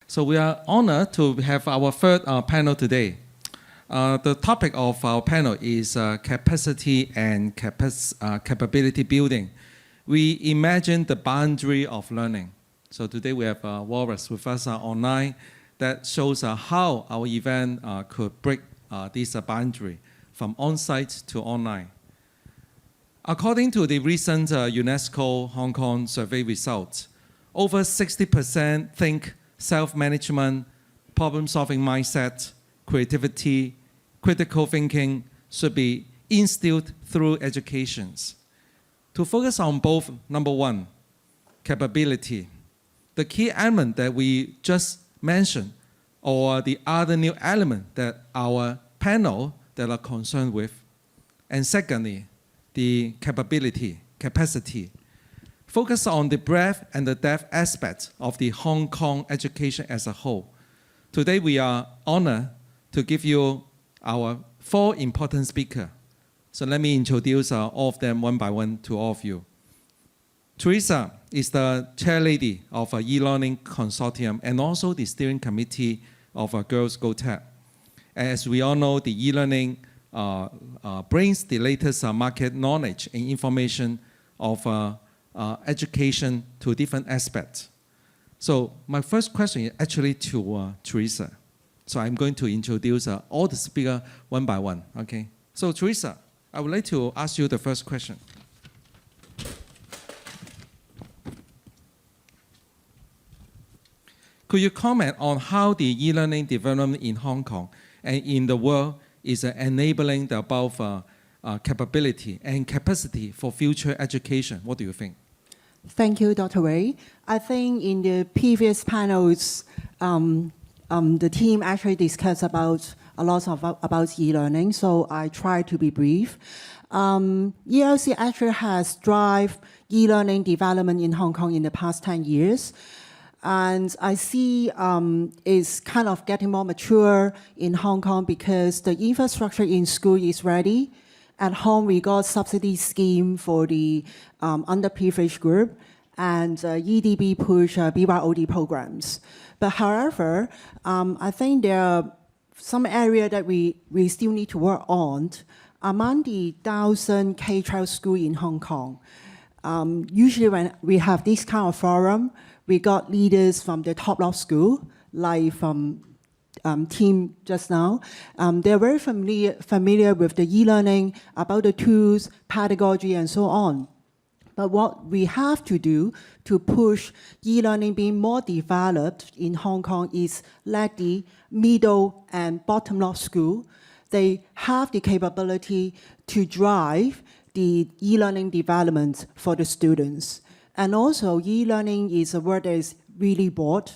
So we are honored to have our third panel today. The topic of our panel is capacity and capability building. We imagine the boundary of learning. So today we have Walrus with us online that shows how our event could break this boundary from on-site to online. According to the recent UNESCO Hong Kong survey results, over 60% think self-management, problem-solving mindset, creativity, critical thinking should be instilled through educations. To focus on both, number one, capability, the key element that we just mentioned, or the other new element that our panel that are concerned with. And secondly, the capacity. Focus on the breadth and the depth aspects of the Hong Kong education as a whole. Today we are honored to give you our 4 important speakers. So let me introduce all of them one by one to all of you. Teresa is the chairlady of an e-learning consortium and also the steering committee of Girls Go Tech. As we all know, the e-learning brings the latest market knowledge and information of education to different aspects. So my first question is actually to Teresa. So I'm going to introduce all the speakers one by one, okay? So Teresa, I would like to ask you the first question. Could you comment on how the e-learning development in Hong Kong and in the world is enabling the above capability and capacity for future education? What do you think? Thank you, Dr. Wei. I think in the previous panels, the team actually discussed about a lot about e-learning, so I try to be brief. ELC actually has driven e-learning development in Hong Kong in the past 10 years. And I see it's kind of getting more mature in Hong Kong because the infrastructure in school is ready. At home, we got subsidy scheme for the underprivileged group, and EDB push BYOD programs. But however, I think there are some area that we still need to work on. Among the 1,000 K-12 schools in Hong Kong, usually when we have this kind of forum, we got leaders from the top law school, like from team just now. They're very familiar with the e-learning, about the tools, pedagogy, and so on. But what we have to do to push e-learning being more developed in Hong Kong is let the middle and bottom law school, they have the capability to drive the e-learning development for the students. And also, e-learning is a word that is really broad.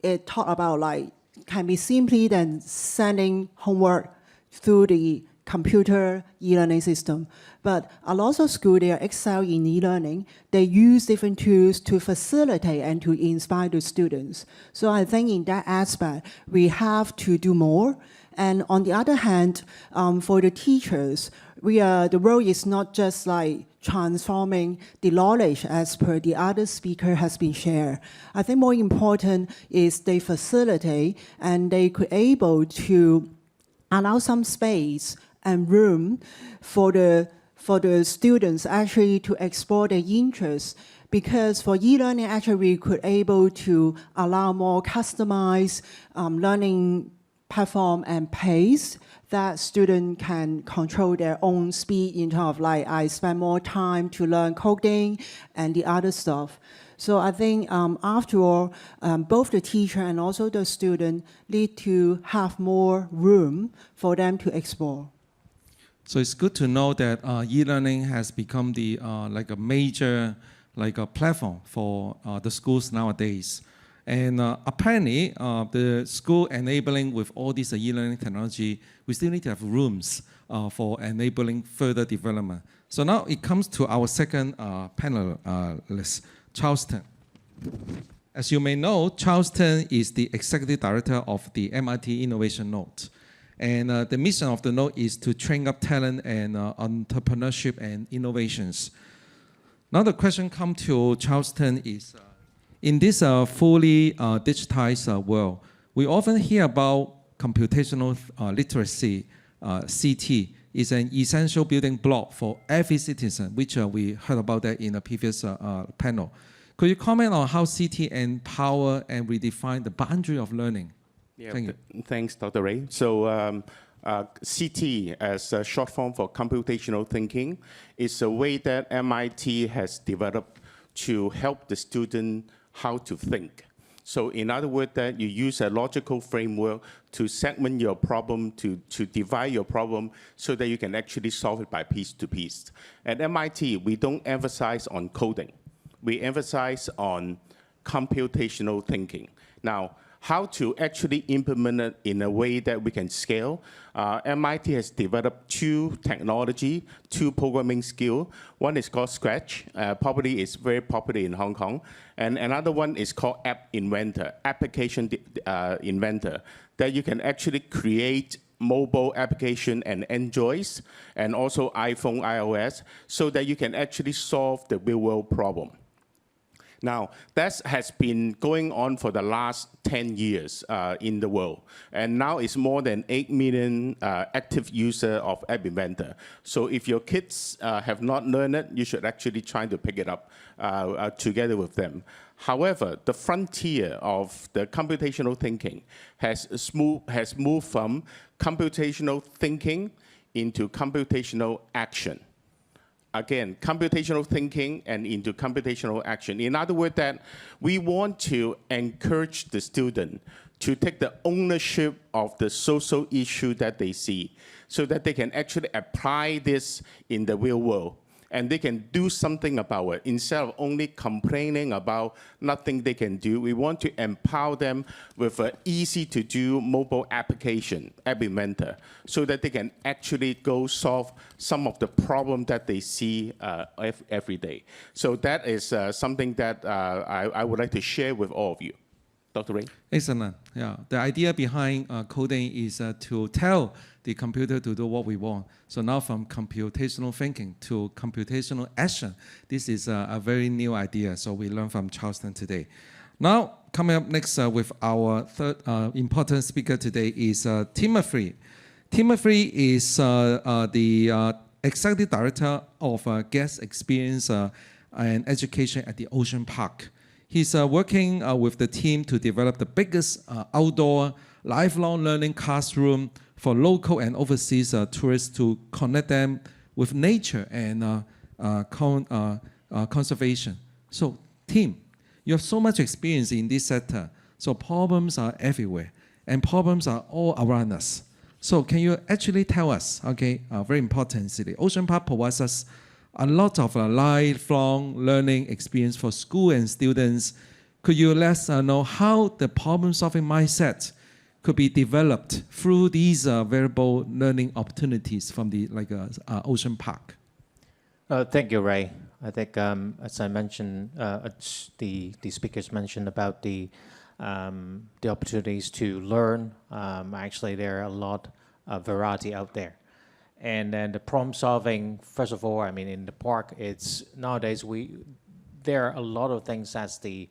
It talk about like, can be simply than sending homework through the computer e-learning system. But a lot of schools, they excel in e-learning. They use different tools to facilitate and to inspire the students. So I think in that aspect, we have to do more. And on the other hand, for the teachers, the role is not just like transforming the knowledge as per the other speaker has been shared. I think more important is they facilitate and they could able to allow some space and room for the students actually to explore their interests. Because for e-learning, actually we could able to allow more customized learning platform and pace that students can control their own speed in terms of like, I spend more time to learn coding and the other stuff. So I think after all, both the teacher and also the student need to have more room for them to explore. So it's good to know that e-learning has become the like a major platform for the schools nowadays. And apparently, the school enabling with all this e-learning technology, we still need to have rooms for enabling further development. So now it comes to our second panelist, Charleston. As you may know, Charleston is the executive director of the MIT Innovation Node. And the mission of the node is to train up talent and entrepreneurship and innovations. Now the question comes to Charleston is, In this fully digitized world, we often hear about computational literacy. CT is an essential building block for every citizen, which we heard about that in a previous panel. Could you comment on how CT empower and redefine the boundary of learning? Yeah, Thank you. Thanks, Dr. Ray. So CT, as a short form for computational thinking, is a way that MIT has developed to help the student how to think. So in other words, that you use a logical framework to segment your problem, to divide your problem, so that you can actually solve it by piece to piece. At MIT, we don't emphasize on coding. We emphasize on computational thinking. Now, how to actually implement it in a way that we can scale. MIT has developed two technology, two programming skill. One is called Scratch, probably is very popular in Hong Kong. And another one is called App Inventor, Application Inventor, that you can actually create mobile application and Androids, and also iPhone, iOS, so that you can actually solve the real world problem. Now, that has been going on for the last 10 years in the world. And now it's more than 8 million active users of App Inventor. So if your kids have not learned it, you should actually try to pick it up together with them. However, the frontier of the computational thinking has moved from computational thinking into computational action. Again, computational thinking and into computational action. In other words, that we want to encourage the student to take the ownership of the social issue that they see, so that they can actually apply this in the real world. And they can do something about it. Instead of only complaining about nothing they can do, we want to empower them with an easy-to-do mobile application, App Inventor, so that they can actually go solve some of the problems that they see every day. So that is something that I would like to share with all of you. Dr. Ray? Excellent. Yeah, the idea behind coding is to tell the computer to do what we want. So now from computational thinking to computational action, this is a very new idea. So we learned from Charleston today. Now, coming up next with our third important speaker today is Timothy. Timothy is the Executive Director of Guest Experience and Education at the Ocean Park. He's working with the team to develop the biggest outdoor lifelong learning classroom for local and overseas tourists to connect them with nature and conservation. So, Tim, you have so much experience in this sector. So problems are everywhere, and problems are all around us. So can you actually tell us, okay, very importantly, Ocean Park provides us a lot of lifelong learning experience for school and students. Could you let us know how the problem-solving mindset could be developed through these variable learning opportunities from the Ocean Park? Thank you, Ray. I think, as I mentioned, the speakers mentioned about the opportunities to learn. Actually, there are a lot of variety out there. And then the problem solving, first of all, I mean, in the park, it's nowadays there are a lot of things that's a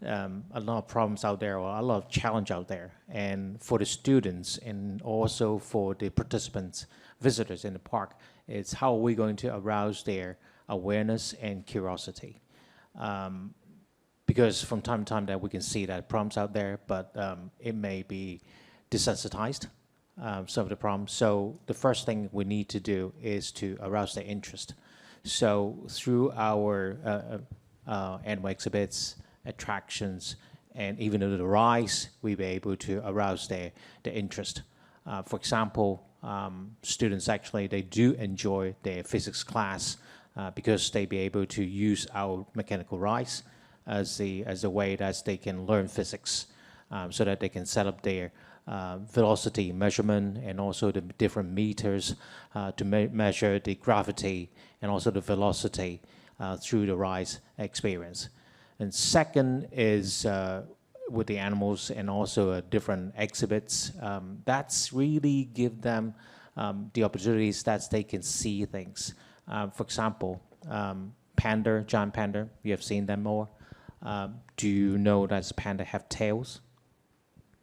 lot of problems out there, or a lot of challenge out there. And for the students and also for the participants, visitors in the park, it's how are we going to arouse their awareness and curiosity. Because from time to time that we can see that problems out there, but it may be desensitized. Some of the problems. So the first thing we need to do is to arouse their interest. So through our animal exhibits, attractions, and even the rides, we'll be able to arouse their interest. For example, students actually, they do enjoy their physics class because they be able to use our mechanical rides as a way that they can learn physics, so that they can set up their velocity measurement and also the different meters to measure the gravity and also the velocity through the rides experience. And second is with the animals and also different exhibits. That's really give them the opportunities that they can see things. For example, panda, giant panda, you have seen them more. Do you know that panda have tails?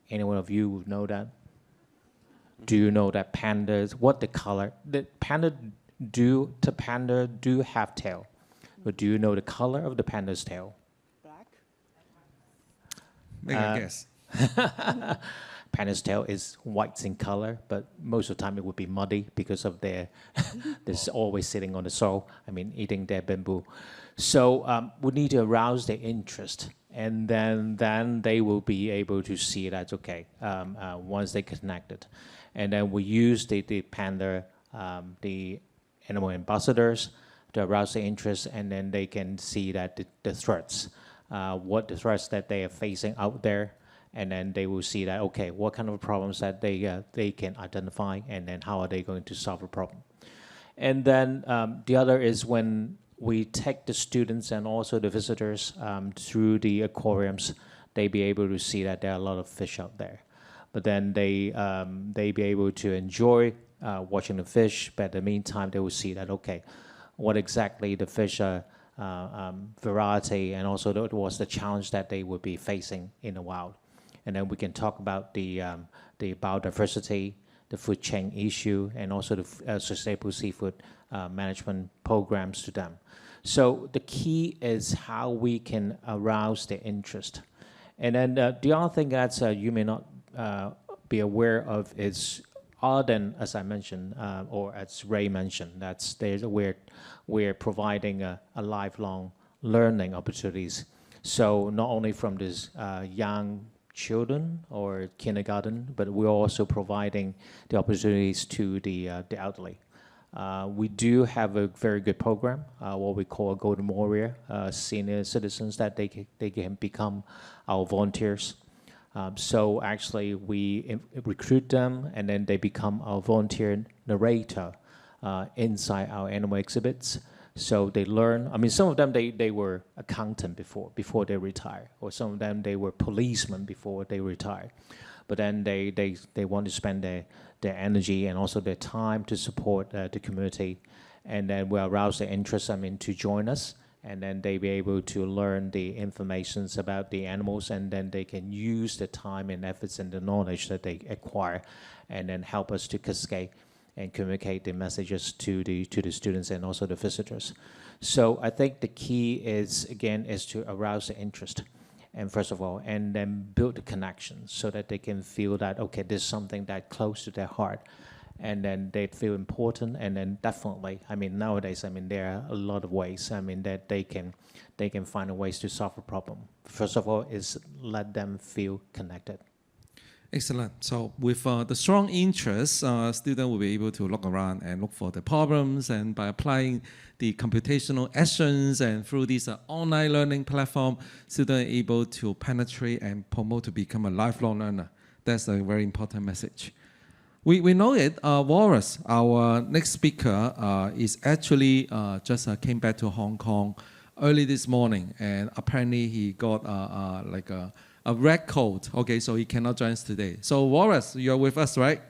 Any one of you would know that? Do you know that pandas, what the color, the panda do have tail, but do you know the color of the panda's tail? Black. Make a guess. Panda's tail is white in color, but most of the time it would be muddy because of they're always sitting on the soil, eating their bamboo. So we need to arouse their interest, and then they will be able to see that, okay, once they connected. And then we use the panda, the animal ambassadors to arouse their interest, and then they can see that the threats, what the threats that they are facing out there, and then they will see that, okay, what kind of problems that they can identify, and then how are they going to solve a problem. And then the other is when we take the students and also the visitors through the aquariums, they be able to see that there are a lot of fish out there. But then they be able to enjoy watching the fish, but in the meantime, they will see that, okay, what exactly the fish variety, and also what's the challenge that they would be facing in the wild. And then we can talk about the biodiversity, the food chain issue, and also the sustainable seafood management programs to them. So the key is how we can arouse their interest. And then the other thing that you may not be aware of is, other than, as I mentioned, or as Ray mentioned, we're providing a lifelong learning opportunities. So not only from these young children or kindergarten, but we're also providing the opportunities to the elderly. We do have a very good program, what we call a Golden Warrior, senior citizens that they can become our volunteers. So actually we recruit them, and then they become our volunteer narrator inside our animal exhibits. So they learn, some of them, they were accountant before they retire, or some of them, they were policemen before they retire. But then they want to spend their energy and also their time to support the community. And then we arouse their interest, to join us. And then they be able to learn the informations about the animals, and then they can use the time and efforts and the knowledge that they acquire, and then help us to cascade and communicate the messages to the students and also the visitors. So I think the key is, again, is to arouse the interest, and first of all, and then build the connection so that they can feel that, okay, this is something that close to their heart, and then they feel important. And then definitely, nowadays, there are a lot of ways, that they can find ways to solve a problem. First of all, is let them feel connected. Excellent. So with the strong interest, students will be able to look around and look for the problems, and by applying the computational actions and through this online learning platform, students are able to penetrate and promote to become a lifelong learner. That's a very important message. We know it. Walrus, our next speaker, is actually just came back to Hong Kong early this morning, and apparently he got a red coat. Okay, so he cannot join us today. So Walrus, you're with us, right?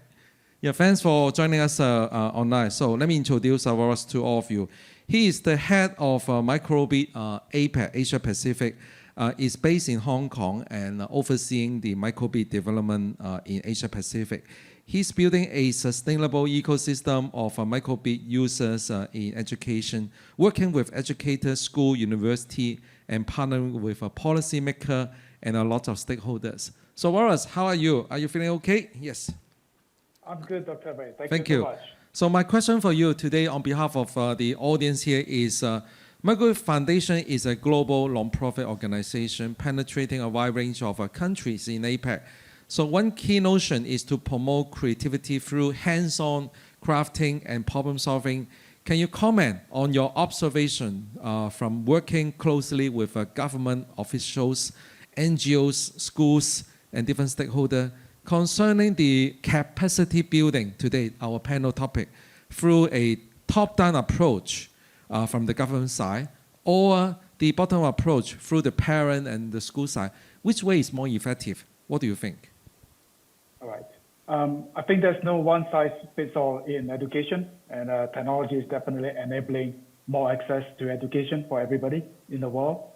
Yeah, thanks for joining us online. So let me introduce Walrus to all of you. He is the head of Microbit APAC, Asia Pacific, is based in Hong Kong and overseeing the microbit development in Asia Pacific. He's building a sustainable ecosystem of microbit users in education, working with educators, school, university, and partnering with a policymaker and a lot of stakeholders. So Walrus, how are you? Are you feeling okay? Yes. I'm good, Dr. Ray. Thank you you so much. So my question for you today on behalf of the audience here is, Microbit Foundation is a global nonprofit organization penetrating a wide range of countries in APAC. So one key notion is to promote creativity through hands-on crafting and problem solving. Can you comment on your observation from working closely with government officials, NGOs, schools, and different stakeholders concerning the capacity building today, our panel topic, through a top-down approach from the government side, or the bottom-up approach through the parent and the school side? Which way is more effective? What do you think? All right. I think there's no one-size-fits-all in education, and technology is definitely enabling more access to education for everybody in the world.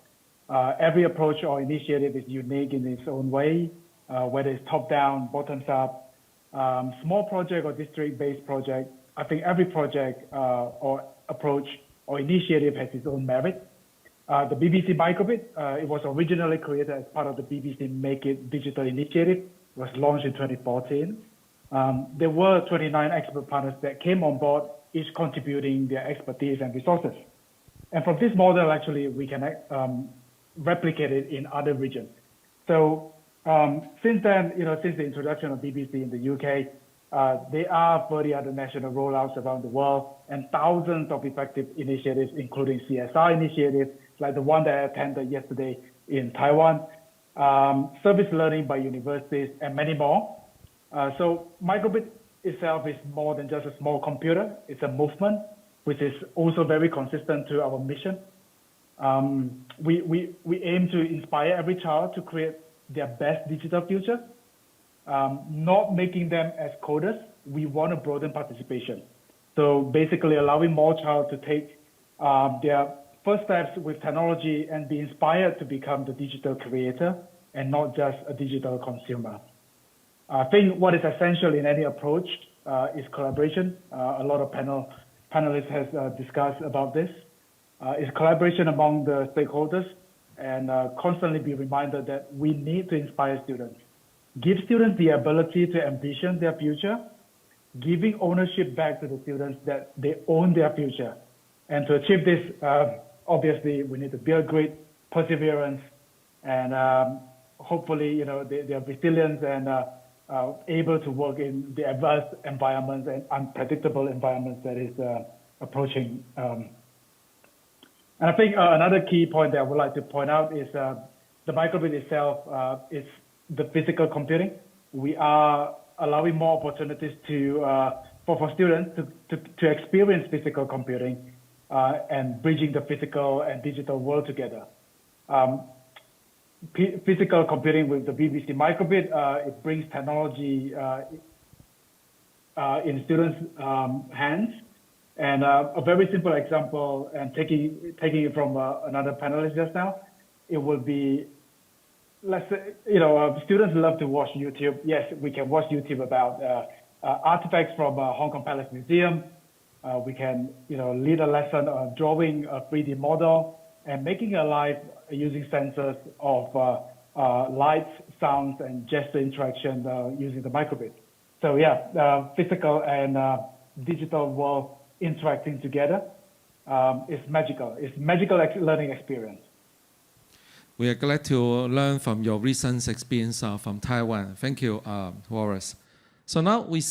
Every approach or initiative is unique in its own way, whether it's top-down, bottoms-up, small project or district-based project. I think every project or approach or initiative has its own merit. The BBC Microbit, it was originally created as part of the BBC Make It Digital Initiative. It was launched in 2014. There were 29 expert partners that came on board, each contributing their expertise and resources. And from this model, actually, we can replicate it in other regions. So since then, since the introduction of BBC in the UK, there are 30 other national rollouts around the world and thousands of effective initiatives, including CSR initiatives, like the one that I attended yesterday in Taiwan, service learning by universities, and many more. So Microbit itself is more than just a small computer. It's a movement, which is also very consistent to our mission. We aim to inspire every child to create their best digital future, not making them as coders. We want to broaden participation. So basically allowing more child to take their first steps with technology and be inspired to become the digital creator and not just a digital consumer. I think what is essential in any approach is collaboration. A lot of panelists has discussed about this. Is collaboration among the stakeholders and constantly be reminded that we need to inspire students. Give students the ability to envision their future, giving ownership back to the students that they own their future. And to achieve this, obviously, we need to build great perseverance and hopefully, they are resilient and able to work in the adverse environments and unpredictable environments that is approaching. And I think another key point that I would like to point out is the microbit itself is the physical computing. We are allowing more opportunities for students to experience physical computing and bridging the physical and digital world together. Physical computing with the BBC Microbit, it brings technology in students' hands. And a very simple example, and taking it from another panelist just now, it would be, let's say, students love to watch YouTube. Yes, we can watch YouTube about artifacts from Hong Kong Palace Museum. We can, lead a lesson on drawing a 3D model and making it alive using sensors of lights, sounds, and gesture interaction using the microbit. So yeah, physical and digital world interacting together is magical. It's magical learning experience. We are glad to learn from your recent experience from Taiwan. Thank you, Horace. So now we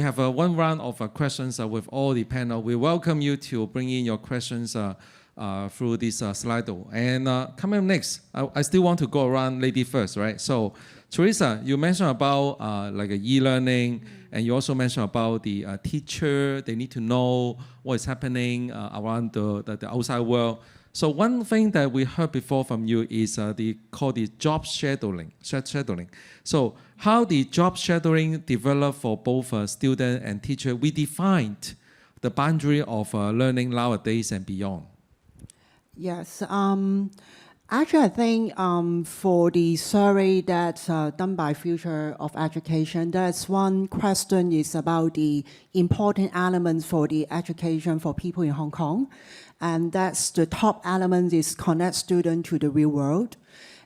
have one round of questions with all the panel. We welcome you to bring in your questions through this Slido. And coming up next, I still want to go around lady first, right? So Teresa, you mentioned about like e-learning, and you also mentioned about the teacher. They need to know what is happening around the outside world. So one thing that we heard before from you is called the job scheduling. So how the job scheduling developed for both student and teacher, we defined the boundary of learning nowadays and beyond. Yes. Actually, I think for the survey that's done by Future of Education, that's one question is about the important elements for the education for people in Hong Kong. And that's the top element is connect student to the real world.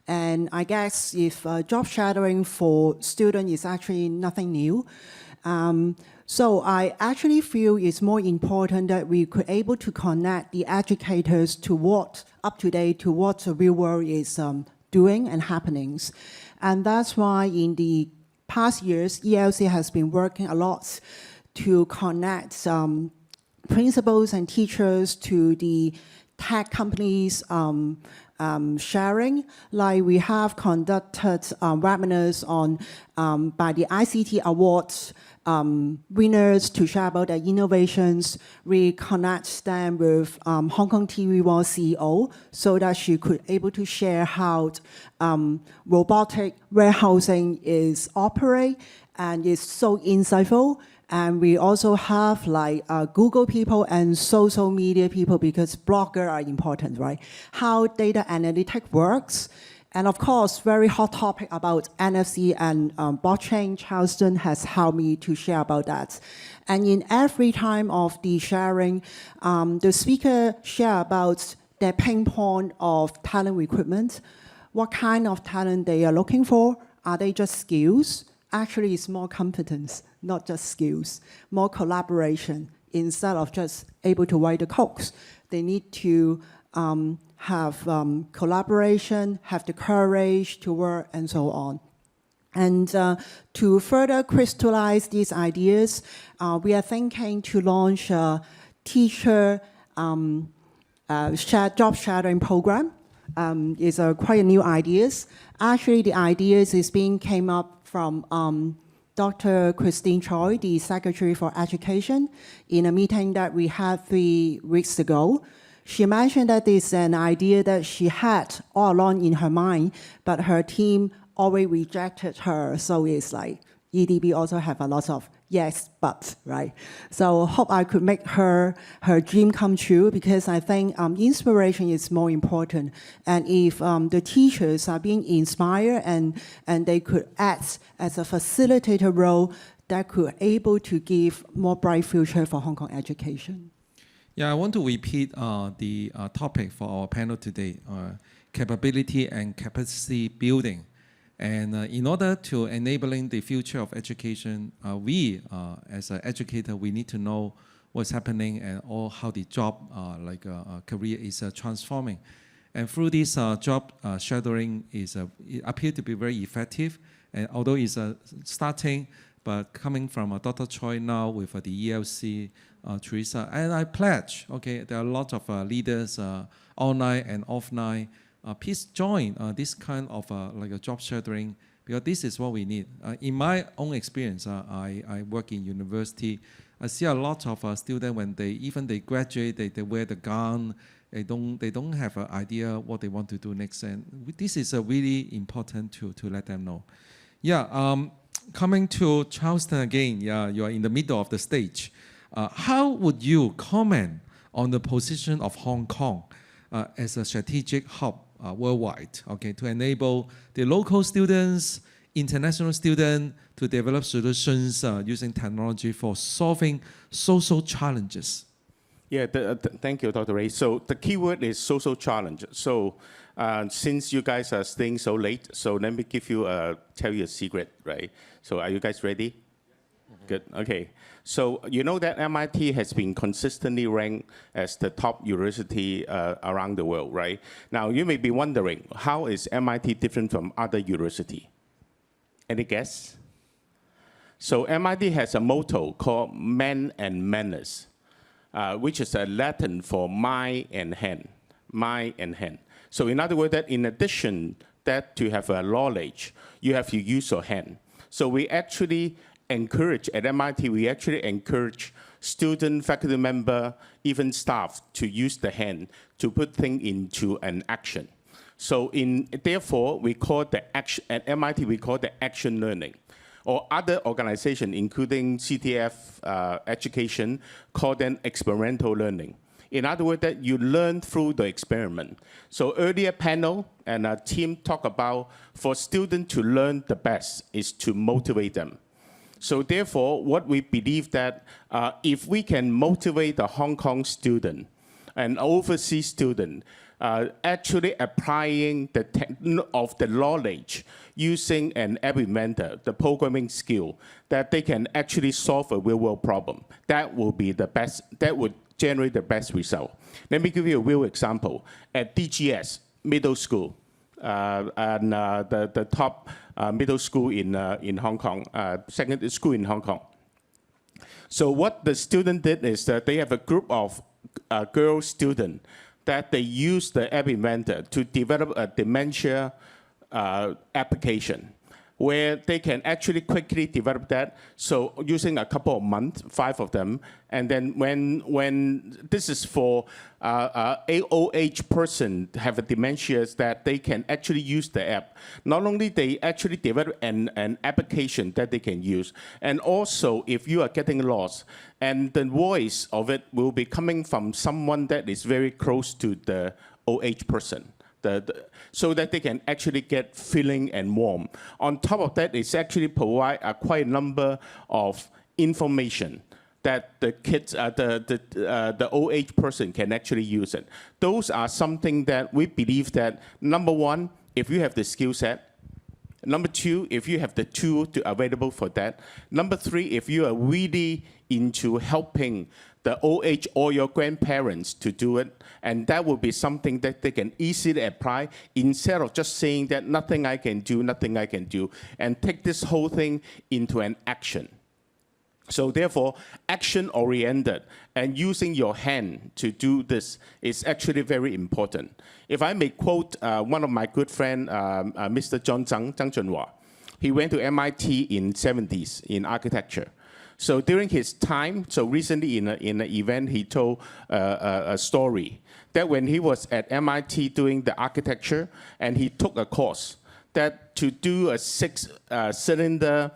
And I guess if job shadowing for students is actually nothing new. So I actually feel it's more important that we could able to connect the educators to what up to date to what the real world is doing and happenings. And that's why in the past years, ELC has been working a lot to connect principals and teachers to the tech companies sharing. Like we have conducted webinars on by the ICT Awards winners to share about their innovations. We connect them with Hong Kong TV1 CEO so that she could able to share how robotic warehousing is operate and it's so insightful. And we also have like Google people and social media people because bloggers are important, right? How data analytics works. And of course, very hot topic about NFC and blockchain. Charleston has helped me to share about that. And in every time of the sharing, the speaker share about their pain point of talent recruitment, what kind of talent they are looking for. Are they just skills? Actually, it's more competence, not just skills, more collaboration. Instead of just able to write the codes, they need to have collaboration, have the courage to work, and so on. And to further crystallize these ideas, we are thinking to launch a teacher job shadowing program. It's quite a new ideas. Actually, the ideas is being came up from Dr. Christine Choi, the Secretary for Education, in a meeting that we had 3 weeks ago. She mentioned that this is an idea that she had all along in her mind, but her team always rejected her. So it's like EDB also have a lot of yes, but, right? So hope I could make her dream come true, because I think inspiration is more important. And if the teachers are being inspired and they could act as a facilitator role, that could able to give more bright future for Hong Kong education. Yeah, I want to repeat the topic for our panel today, capability and capacity building. And in order to enabling the future of education, we, as an educator, we need to know what's happening and all how the job, career is transforming. And through this job shadowing it appears to be very effective. And although it's starting, but coming from Dr. Choi now with the ELC, Teresa, and I pledge, okay, there are a lot of leaders online and offline. Please join this kind of like a job shadowing, because this is what we need. In my own experience, I work in university. I see a lot of students when they graduate, they wear the gown. They don't have an idea what they want to do next, and this is really important to let them know. Yeah, coming to Charleston again. Yeah, you are in the middle of the stage. How would you comment on the position of Hong Kong as a strategic hub worldwide, okay, to enable the local students, international students to develop solutions using technology for solving social challenges? Yeah, thank you, Dr. Ray. So the key word is social challenge. So since you guys are staying so late, so let me tell you a secret, right? So are you guys ready? Good, okay. So you know that MIT has been consistently ranked as the top university around the world, right? Now you may be wondering, how is MIT different from other universities? Any guess? So MIT has a motto called "Man and Manners," which is a Latin for mind and hand. Mind and hand. So in other words, that in addition that to have a knowledge, you have to use your hand. So we actually encourage, at MIT, we actually encourage student, faculty member, even staff to use the hand to put things into an action. So therefore, we call the action, at MIT, we call the action learning. Or other organizations, including CTF education, call them experimental learning. In other words, that you learn through the experiment. So earlier panel and our team talk about for students to learn the best is to motivate them. So therefore, what we believe that if we can motivate the Hong Kong student and overseas student, actually applying of the knowledge using an implementer, the programming skill, that they can actually solve a real-world problem. That will be the best. That would generate the best result. Let me give you a real example. At DGS Middle School, and the top middle school in Hong Kong, secondary school in Hong Kong. So what the student did is that they have a group of girl students that they use the app inventor to develop a dementia application. where they can actually quickly develop that. So using a couple of months, 5 of them, and then when this is for AOH person have a dementia, that they can actually use the app. Not only they actually develop an application that they can use, and also if you are getting lost, and the voice of it will be coming from someone that is very close to the OH person. So that they can actually get feeling and warm. On top of that, it's actually provide quite a number of information that the kids, the OH person can actually use it. Those are something that we believe that, number one, if you have the skill set, number two, if you have the tool available for that, number three, if you are really into helping the OH or your grandparents to do it, and that will be something that they can easily apply instead of just saying that nothing I can do, and take this whole thing into an action. So therefore, action-oriented and using your hand to do this is actually very important. If I may quote one of my good friend, Mr. John Zhang Junhua, he went to MIT in 70s in architecture. So during his time, so recently in an event, he told a story that when he was at MIT doing the architecture, and he took a course that to do a 6-cylinder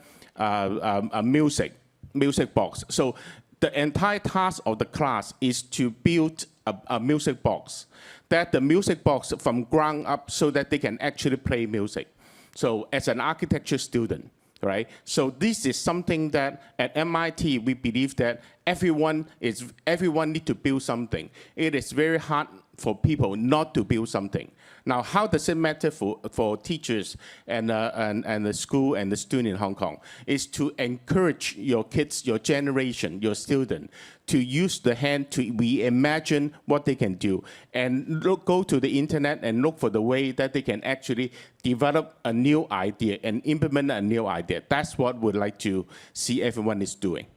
music box. So the entire task of the class is to build a music box, that the music box from ground up so that they can actually play music. So as an architecture student, right? So this is something that at MIT we believe that everyone need to build something. It is very hard for people not to build something. Now, how does it matter for teachers and the school and the student in Hong Kong? Is to encourage your kids, your generation, your student, to use the hand to reimagine what they can do, and go to the internet and look for the way that they can actually develop a new idea and implement a new idea. That's what we'd like to see everyone is doing.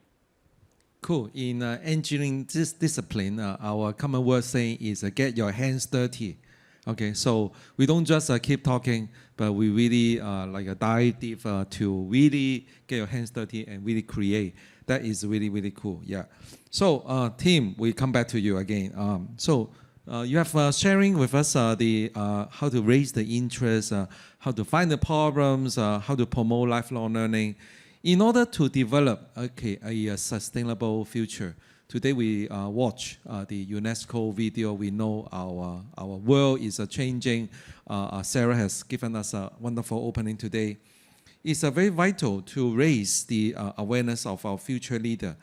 Cool. In engineering discipline, our common word saying is get your hands dirty. Okay, so we don't just keep talking, but we really dive deep to really get your hands dirty and really create. That is really, really cool. Yeah. So, Tim, we come back to you again. You have sharing with us the how to raise the interest, how to find the problems, how to promote lifelong learning, in order to develop a sustainable future. Today we watch the UNESCO video. We know our world is changing. Sarah has given us a wonderful opening today. It's very vital to raise the awareness of our future leader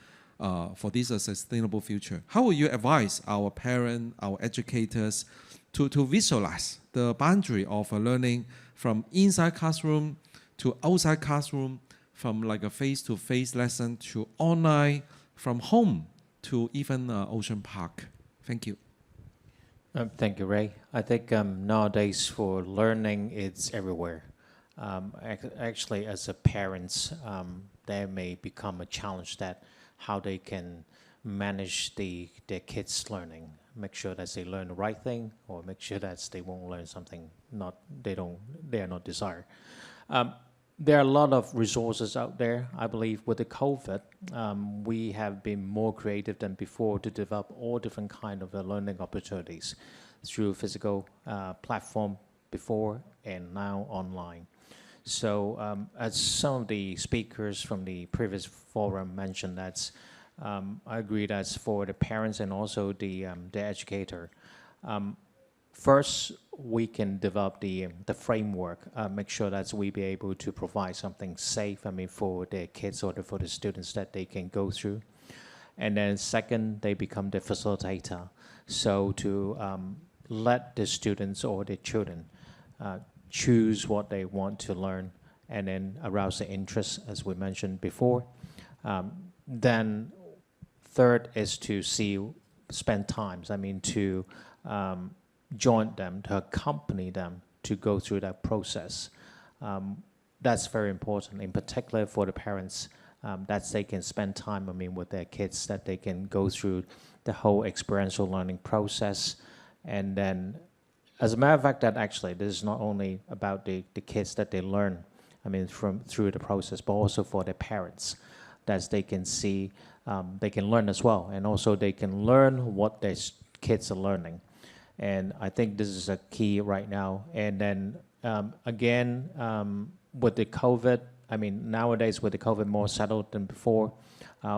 for this sustainable future. How will you advise our parents, our educators to visualize the boundary of learning from inside classroom to outside classroom, from like a face-to-face lesson to online, from home to even Ocean Park? Thank you. Thank you, Ray. I think nowadays for learning, it's everywhere. Actually, as a parents, there may become a challenge that how they can manage their kids' learning, make sure that they learn the right thing, or make sure that they won't learn something they are not desired. There are a lot of resources out there. I believe with the COVID, we have been more creative than before to develop all different kind of learning opportunities through physical platform before and now online. So as some of the speakers from the previous forum mentioned, that's I agree that's for the parents and also the educator. First, we can develop the framework, make sure that we be able to provide something safe, for their kids or for the students that they can go through. And then second, they become the facilitator. So to let the students or the children choose what they want to learn and then arouse the interest, as we mentioned before. Then third is to spend time, to join them, to accompany them to go through that process. That's very important, in particular for the parents, that they can spend time, with their kids, that they can go through the whole experiential learning process. And then, as a matter of fact, that actually this is not only about the kids that they learn I mean, through the process, but also for their parents, that they can see, they can learn as well, and also they can learn what their kids are learning. And I think this is a key right now. And then again, with the COVID, I mean, nowadays with the COVID more settled than before,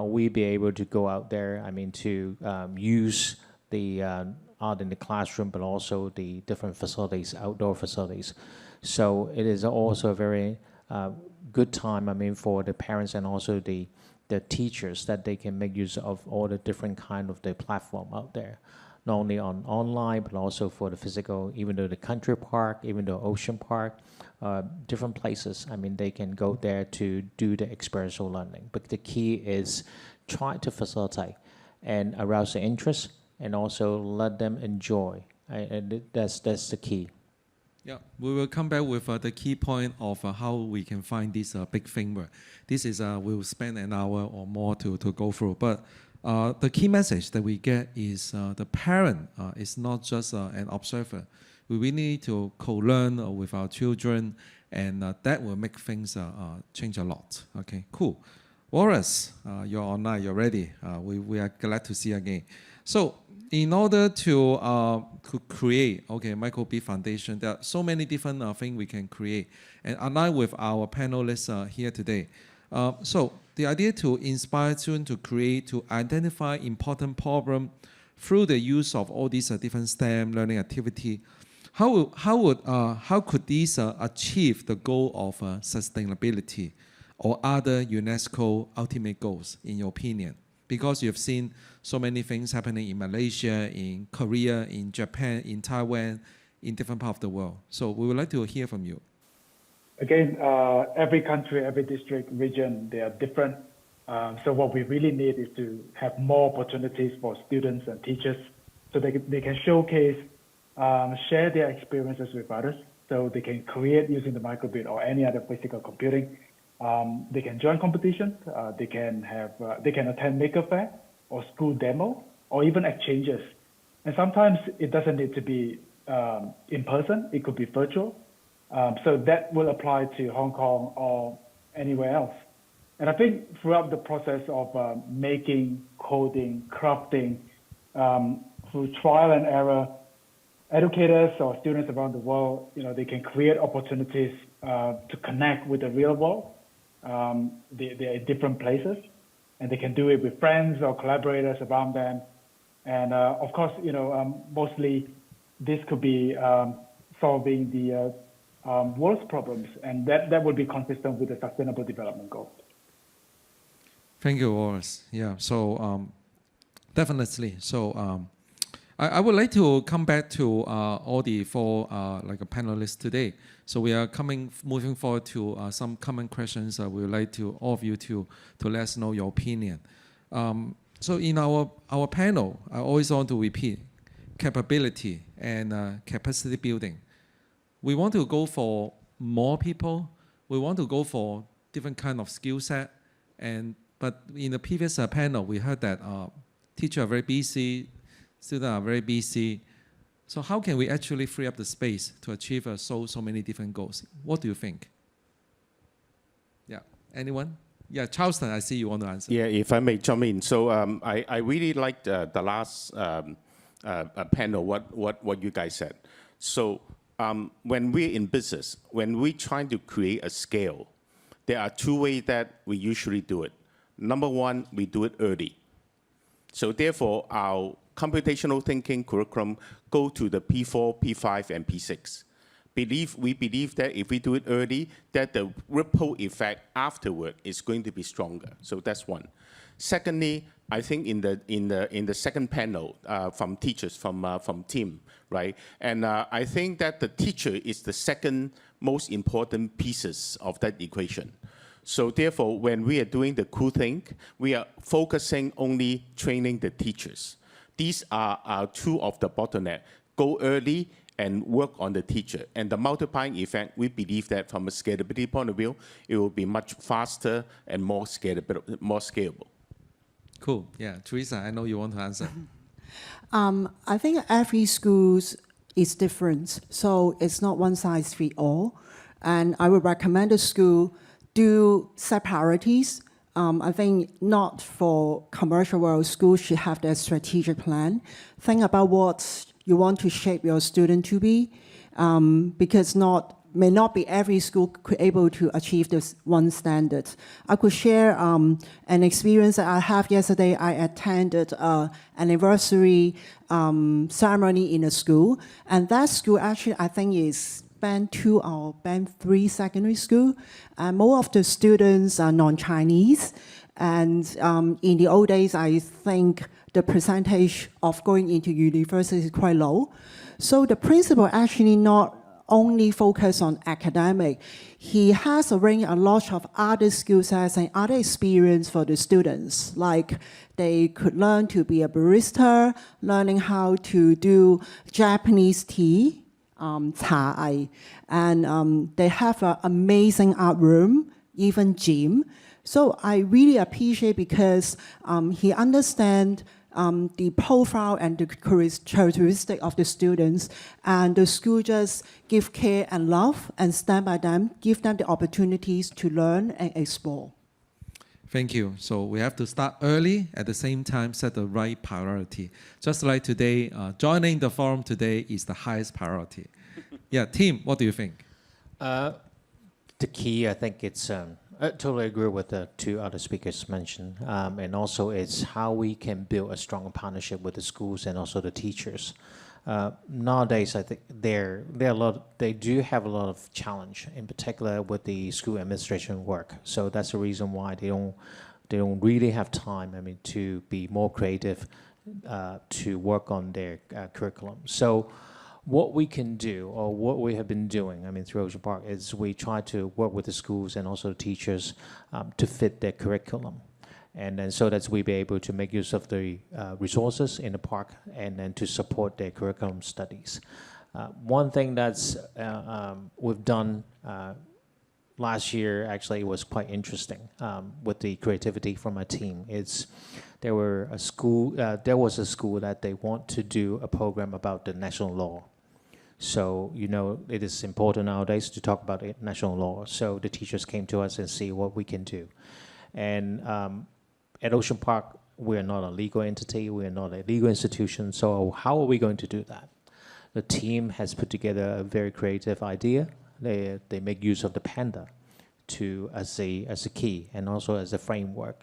we be able to go out there, I mean, to use the art in the classroom, but also the different facilities, outdoor facilities. So it is also a very good time, I mean, for the parents and also the teachers, that they can make use of all the different kind of the platform out there, not only online, but also for the physical, even though the country park, even though ocean park, different places. I mean, they can go there to do the experiential learning. But the key is try to facilitate and arouse the interest, and also let them enjoy. And that's the key. Yeah, we will come back with the key point of how we can find this big framework. This is we will spend an hour or more to go through. But the key message that we get is the parent is not just an observer. We really need to co-learn with our children, and that will make things change a lot. Okay, cool. Wallace, you're online, you're ready. We are glad to see you again. So in order to create, Michael B Foundation, there are so many different things we can create. And align with our panelists here today. So the idea to inspire students to create, to identify important problem through the use of all these different STEM learning activity. How could these achieve the goal of sustainability or other UNESCO ultimate goals, in your opinion? Because you've seen so many things happening in Malaysia, in Korea, in Japan, in Taiwan, in different parts of the world. So we would like to hear from you. Again, every country, every district, region, they are different. So what we really need is to have more opportunities for students and teachers so they can showcase, share their experiences with others, so they can create using the microbit or any other physical computing. They can join competitions, they can attend maker fair or school demo, or even exchanges. And sometimes it doesn't need to be in person, it could be virtual. So that will apply to Hong Kong or anywhere else. And I think throughout the process of making, coding, crafting, through trial and error, educators or students around the world, they can create opportunities to connect with the real world. They're in different places, and they can do it with friends or collaborators around them. And of course, mostly this could be solving the world's problems, and that would be consistent with the Sustainable Development Goals. Thank you, Wallace. Yeah, so definitely. So I would like to come back to all the four panelists today. So we are moving forward to some common questions. We would like to all of you to let us know your opinion. So in our panel, I always want to repeat capability and capacity building. We want to go for more people. We want to go for different kind of skill set. But in the previous panel, we heard that teachers are very busy, students are very busy. So how can we actually free up the space to achieve so many different goals? What do you think? Yeah, anyone? Yeah, Charleston, I see you want to answer. Yeah, if I may jump in. So I really liked the last panel, what you guys said. So when we're in business, when we're trying to create a scale, there are two ways that we usually do it. Number one, we do it early. So therefore, our computational thinking curriculum go to the P4, P5, and P6. We believe that if we do it early, that the ripple effect afterward is going to be stronger. So that's one. Secondly, I think in the second panel from teachers, from team, right? And I think that the teacher is the second most important pieces of that equation. So therefore, when we are doing the cool thing, we are focusing only training the teachers. These are our two of the bottleneck. Go early and work on the teacher. And the multiplying effect, we believe that from a scalability point of view, it will be much faster and more scalable. Cool. Yeah, Teresa, I know you want to answer. I think every school is different, so it's not one size fits all. And I would recommend the school do set priorities. I think not for commercial world, schools should have their strategic plan. Think about what you want to shape your student to be, because may not be every school able to achieve this one standard. I could share an experience that I have yesterday. I attended an anniversary ceremony in a school, and that school actually I think is Band 2 or Band 3 secondary school. And most of the students are non-Chinese, and in the old days, I think the percentage of going into university is quite low. So the principal actually not only focus on academic, he has arranged a lot of other skill sets and other experience for the students. Like they could learn to be a barista, learning how to do Japanese tea, 茶藝, and they have an amazing art room, even gym. So I really appreciate because he understands the profile and the characteristic of the students, and the school just give care and love and stand by them, give them the opportunities to learn and explore. Thank you. So we have to start early, at the same time set the right priority. Just like today, joining the forum today is the highest priority. Yeah, Tim, what do you think? The key, I think it's, I totally agree with the two other speakers mentioned, and also it's how we can build a stronger partnership with the schools and also the teachers. Nowadays, I think they do have a lot of challenge, in particular with the school administration work. So that's the reason why they don't really have time, to be more creative, to work on their curriculum. So what we can do, or what we have been doing, through Ocean Park, is we try to work with the schools and also the teachers to fit their curriculum. And then so that we be able to make use of the resources in the park and then to support their curriculum studies. One thing that's we've done last year, actually, was quite interesting with the creativity from our team. There was a school that they want to do a program about the national law. So, it is important nowadays to talk about national law. So the teachers came to us and see what we can do. And at Ocean Park, we are not a legal entity, we are not a legal institution, so how are we going to do that? The team has put together a very creative idea. They make use of the panda as a key and also as a framework,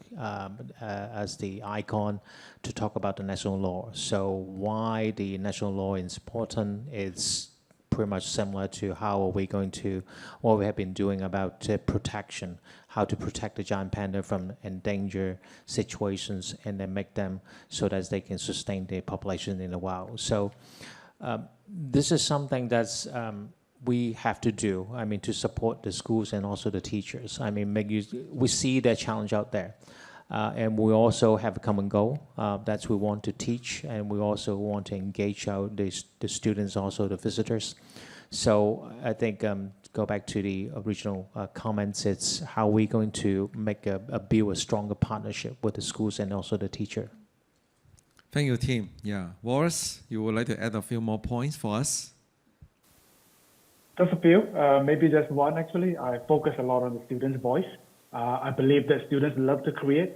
as the icon to talk about the national law. So why the national law is important is pretty much similar to what we have been doing about protection, how to protect the giant panda from endangered situations and then make them so that they can sustain their population in the wild. So this is something that's we have to do, to support the schools and also the teachers. We see the challenge out there. And we also have a common goal that we want to teach, and we also want to engage the students, also the visitors. So I think, go back to the original comments, it's how we're going to build a stronger partnership with the schools and also the teacher. Thank you, Tim. Yeah, Wallace, you would like to add a few more points for us? Just a few, maybe just one actually. I focus a lot on the students' voice. I believe that students love to create.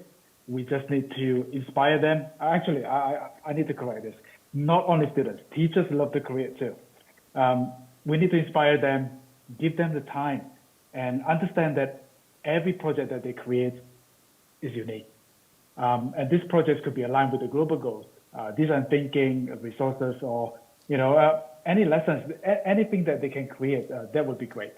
We just need to inspire them. Actually, I need to correct this. Not only students, teachers love to create too. We need to inspire them, give them the time, and understand that every project that they create is unique. And these projects could be aligned with the global goals, design thinking, resources, or any lessons, anything that they can create, that would be great.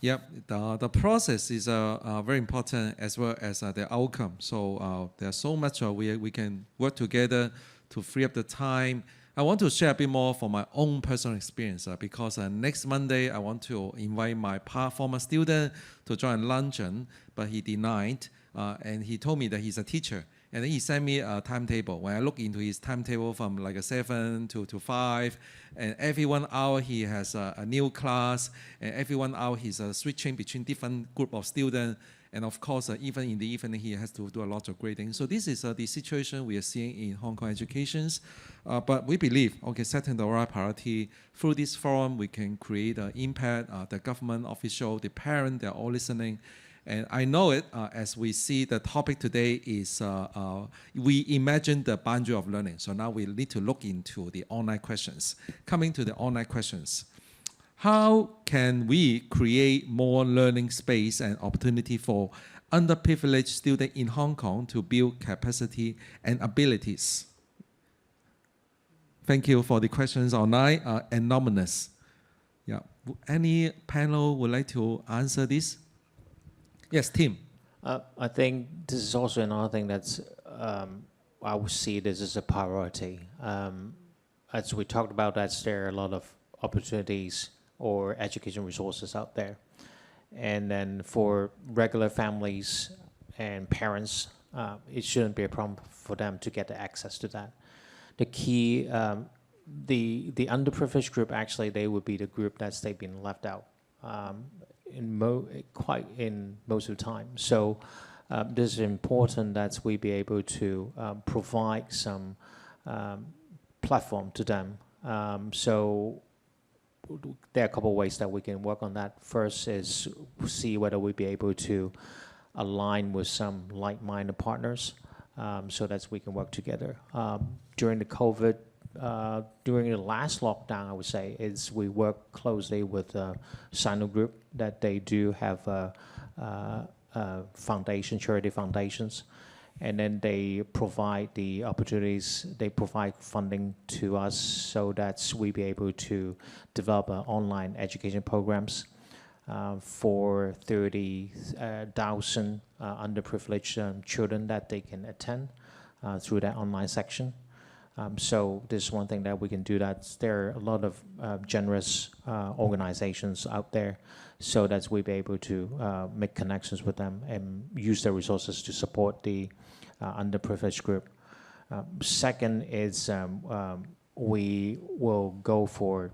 Yep, the process is very important as well as the outcome. So there's so much we can work together to free up the time. I want to share a bit more from my own personal experience because next Monday I want to invite my former student to join luncheon, but he denied, and he told me that he's a teacher. And then he sent me a timetable. When I look into his timetable from like 7 to 5, and every 1 hour he has a new class, and every 1 hour he's switching between different group of students. And of course, even in the evening, he has to do a lot of grading. So this is the situation we are seeing in Hong Kong educations. But we believe, setting the right priority through this forum, we can create an impact. The government official, the parent, they're all listening. And I know it as we see the topic today is we imagine the boundary of learning. So now we need to look into the online questions. Coming to the online questions. How can we create more learning space and opportunity for underprivileged students in Hong Kong to build capacity and abilities? Thank you for the questions online. Anonymous. Yeah. Any panel would like to answer this? Yes, Tim. I think this is also another thing that's, I would see this as a priority. As we talked about, there are a lot of opportunities or education resources out there. And then for regular families and parents, it shouldn't be a problem for them to get the access to that. The key, the underprivileged group, actually, they would be the group that's they've been left out in most of the time. So this is important that we be able to provide some platform to them. So there are a couple of ways that we can work on that. First is see whether we be able to align with some like-minded partners so that we can work together. During the COVID, during the last lockdown, I would say, is we work closely with Sino Group that they do have foundation, charity foundations, and then they provide the opportunities, they provide funding to us so that we be able to develop online education programs for 30,000 underprivileged children that they can attend through that online section. So this is one thing that we can do. That there are a lot of generous organizations out there, so that we be able to make connections with them and use their resources to support the underprivileged group. Second is we will go for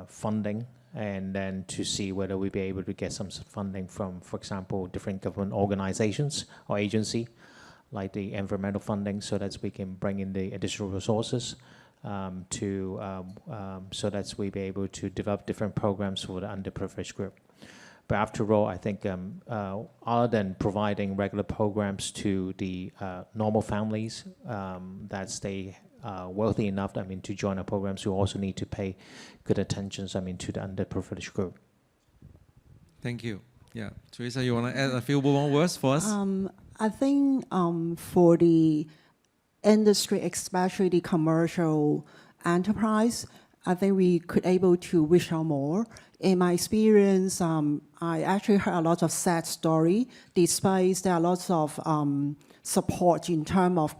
funding, and then to see whether we be able to get some funding from, for example, different government organizations or agency, like the environmental funding, so that we can bring in the additional resources so that we be able to develop different programs for the underprivileged group. But after all, I think other than providing regular programs to the normal families that stay wealthy enough, to join our programs, we also need to pay good attention, to the underprivileged group. Thank you. Yeah, Teresa, you want to add a few more words for us? I think for the industry, especially the commercial enterprise, I think we could able to reach out more. In my experience, I actually heard a lot of sad story, despite there are lots of support in terms of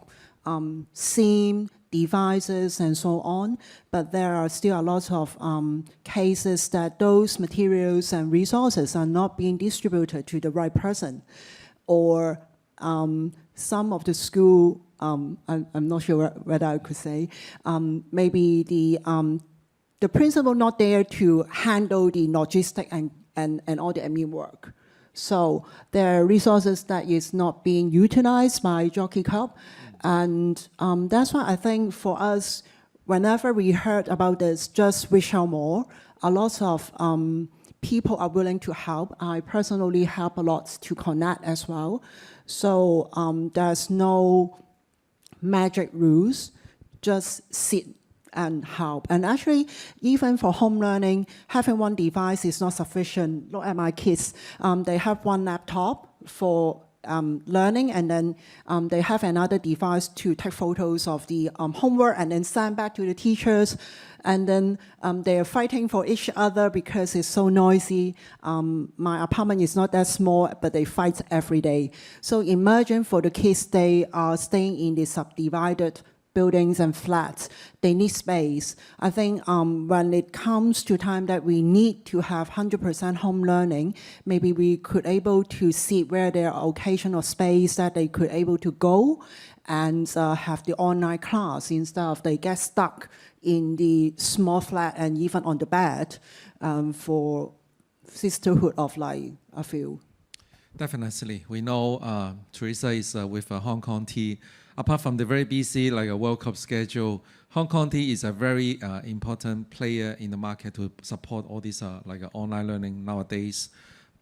SIM, devices, and so on, but there are still a lot of cases that those materials and resources are not being distributed to the right person. Or some of the school, I'm not sure whether I could say, maybe the principal not there to handle the logistic and all the admin work. So there are resources that is not being utilized by Jockey Club. And that's why I think for us, whenever we heard about this, just reach out more. A lot of people are willing to help. I personally help a lot to connect as well. So there's no magic rules, just sit and help. And actually, even for home learning, having one device is not sufficient. Look at my kids. They have one laptop for learning, and then they have another device to take photos of the homework and then send back to the teachers. And then they are fighting for each other because it's so noisy. My apartment is not that small, but they fight every day. So imagine for the kids, they are staying in the subdivided buildings and flats. They need space. I think when it comes to time that we need to have 100% home learning, maybe we could able to see where there are occasional space that they could able to go and have the online class instead of they get stuck in the small flat and even on the bed for sisterhood of like a few. Definitely. We know Teresa is with Hong Kong Tea. Apart from the very busy like a World Cup schedule, Hong Kong Tea is a very important player in the market to support all this like online learning nowadays.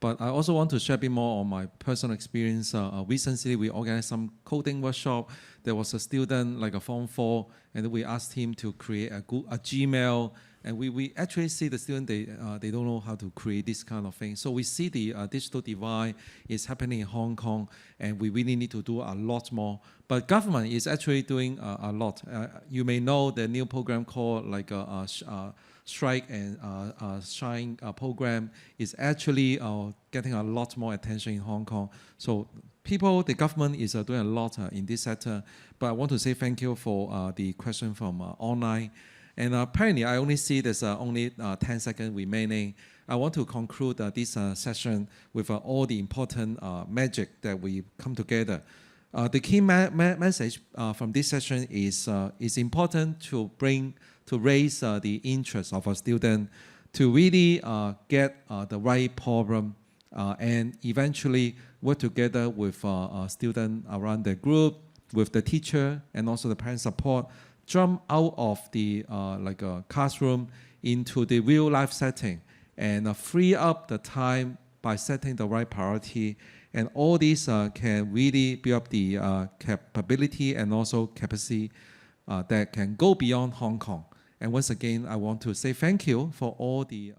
But I also want to share a bit more on my personal experience. Recently, we organized some coding workshop. There was a student, like a Form 4, and we asked him to create a Gmail. And we actually see the student, they don't know how to create this kind of thing. So we see the digital divide is happening in Hong Kong, and we really need to do a lot more. But government is actually doing a lot. You may know the new program called like Strike and Shine program is actually getting a lot more attention in Hong Kong. So the government is doing a lot in this sector. But I want to say thank you for the question from online. And apparently, I only see there's only 10 seconds remaining. I want to conclude this session with all the important magic that we come together. The key message from this session is it's important to raise the interest of a student to really get the right problem and eventually work together with a student around the group, with the teacher, and also the parent support. Jump out of the like a classroom into the real life setting and free up the time by setting the right priority. And all these can really build up the capability and also capacity that can go beyond Hong Kong. And once again, I want to say thank you for all the